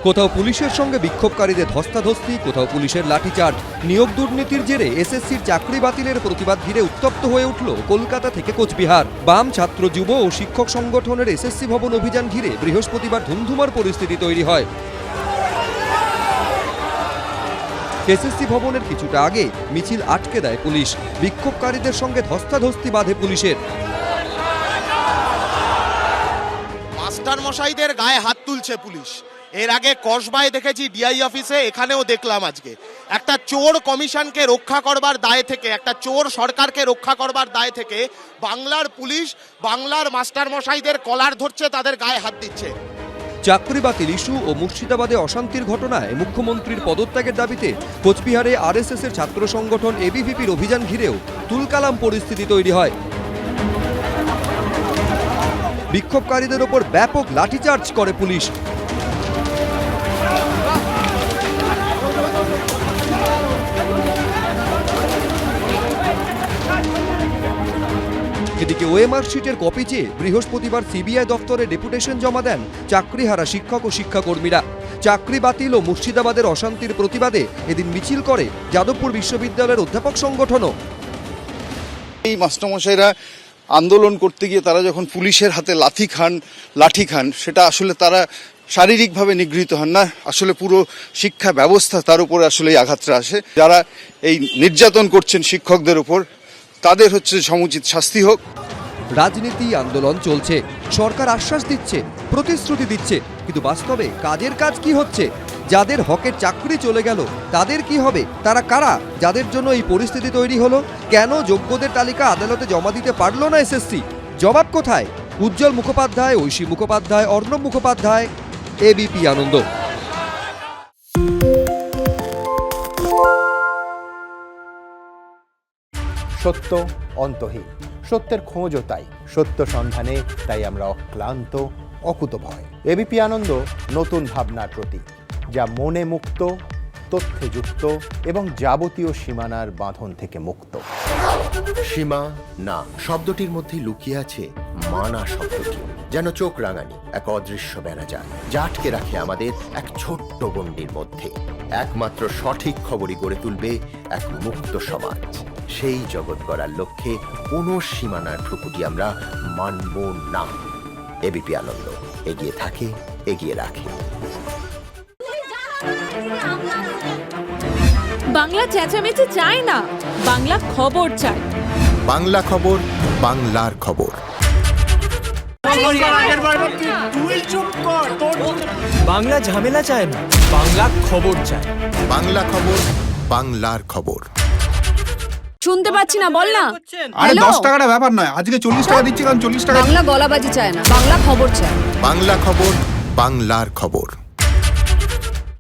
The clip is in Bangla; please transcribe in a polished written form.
কোথাও পুলিশের সঙ্গে বিক্ষোভকারীদের ধস্তাধস্তি, কোথাও পুলিশের লাঠিচার্জ। নিয়োগ দুর্নীতির জেরে এসএসসির চাকরি বাতিলের প্রতিবাদ ঘিরে উত্তপ্ত হয়ে উঠল কলকাতা থেকে কোচবিহার। বাম, ছাত্র, যুব ও শিক্ষক সংগঠনের এসএসসি ভবন অভিযান ঘিরে বৃহস্পতিবার ধুমধুমার পরিস্থিতি তৈরি হয়। এসএসসি ভবনের কিছুটা আগে মিছিল আটকে দেয় পুলিশ। বিক্ষোভকারীদের সঙ্গে ধস্তাধস্তি বাঁধে পুলিশের। মাস্টার মশাইদের গায়ে হাত তুলছে পুলিশ। এর আগে কসবায় দেখেছি, ডিআই অফিসে, এখানেও দেখলাম আজকে। একটা চোর কমিশনকে রক্ষা করবার দায় থেকে, একটা চোর সরকারকে রক্ষা করবার দায় থেকে বাংলার পুলিশ বাংলার মাস্টার মশাইদের কলার ধরছে, তাদের গায়ে হাত দিচ্ছে। চাকরি বাতিল ইস্যু ও মুর্শিদাবাদে অশান্তির ঘটনায় মুখ্যমন্ত্রীর পদত্যাগের দাবিতে কোচবিহারে আরএসএসের ছাত্র সংগঠন এবিভিপির অভিযান ঘিরেও তুলকালাম পরিস্থিতি তৈরি হয়। বিক্ষোভকারীদের ওপর ব্যাপক লাঠিচার্জ করে পুলিশ। এদিকে ওএমআর শিটের কপি চেয়ে বৃহস্পতিবার সিবিআই দফতরে ডেপুটেশন জমা দেন চাকরিহারা শিক্ষক ও শিক্ষাকর্মীরা। চাকরি বাতিল ও মুর্শিদাবাদের অশান্তির প্রতিবাদে এদিন মিছিল করে যাদবপুর বিশ্ববিদ্যালয়ের অধ্যাপক সংগঠনও। এই মাস্টারমশাইরা আন্দোলন করতে গিয়ে তারা যখন পুলিশের হাতে লাঠি খান, সেটা আসলে তারা শারীরিকভাবে নিগৃহীত হন না, আসলে পুরো শিক্ষা ব্যবস্থা তার উপরে আসলে এই আঘাতটা আসে। যারা এই নির্যাতন করছেন শিক্ষকদের উপর, তাদের হচ্ছে সমুচিত শাস্তি হোক। রাজনীতি আন্দোলন চলছে, সরকার আশ্বাস দিচ্ছে, প্রতিশ্রুতি দিচ্ছে, কিন্তু বাস্তবে কাজের কাজ কি হচ্ছে? যাদের হকের চাকরি চলে গেল তাদের কি হবে? তারা কারা, যাদের জন্য এই পরিস্থিতি তৈরি হলো? কেন যোগ্যদের তালিকা আদালতে জমা দিতে পারল না এসএসসি? জবাব কোথায়? উজ্জ্বল মুখোপাধ্যায়, ঐশী মুখোপাধ্যায়, অর্ণব মুখোপাধ্যায়, এবিপি আনন্দ। সত্য অন্তহীন, সত্যের খোঁজও তাই, সত্য সন্ধানে তাই আমরা অক্লান্ত, অকুতভয়। এবিপি আনন্দ নতুন ভাবনার প্রতীক, যা মনে মুক্ত, তথ্যে যুক্ত এবং যাবতীয় সীমানার বাঁধন থেকে মুক্ত। সীমা না শব্দটির মধ্যে লুকিয়ে আছে মানা শব্দটি, যেন চোখ রাঙানি এক অদৃশ্য বেড়াজাল, যা আটকে রাখে আমাদের এক ছোট্ট গণ্ডির মধ্যে। একমাত্র সঠিক খবরই গড়ে তুলবে এক মুক্ত সমাজ। সেই জগৎ গড়ার লক্ষ্যে কোনো সীমানার ঠুকুটি আমরা মানব না। এবিপি আনন্দ এগিয়ে থাকে, এগিয়ে রাখে। বাংলা চেঁচামেচি চায় না, বাংলা খবর চায়। বাংলা খবর, বাংলার খবর। বাংলা ঝামেলা চায় না, বাংলা খবর চায়। বাংলা খবর, বাংলার খবর। শুনতে পাচ্ছি না, বল না। আরে 10 টাকাটা ব্যাপার নয়, আজকে 40 টাকা দিচ্ছি, কারণ 40 টাকা। বাংলা গলাবাজি চায় না, বাংলা খবর চায়। বাংলা খবর, বাংলার খবর।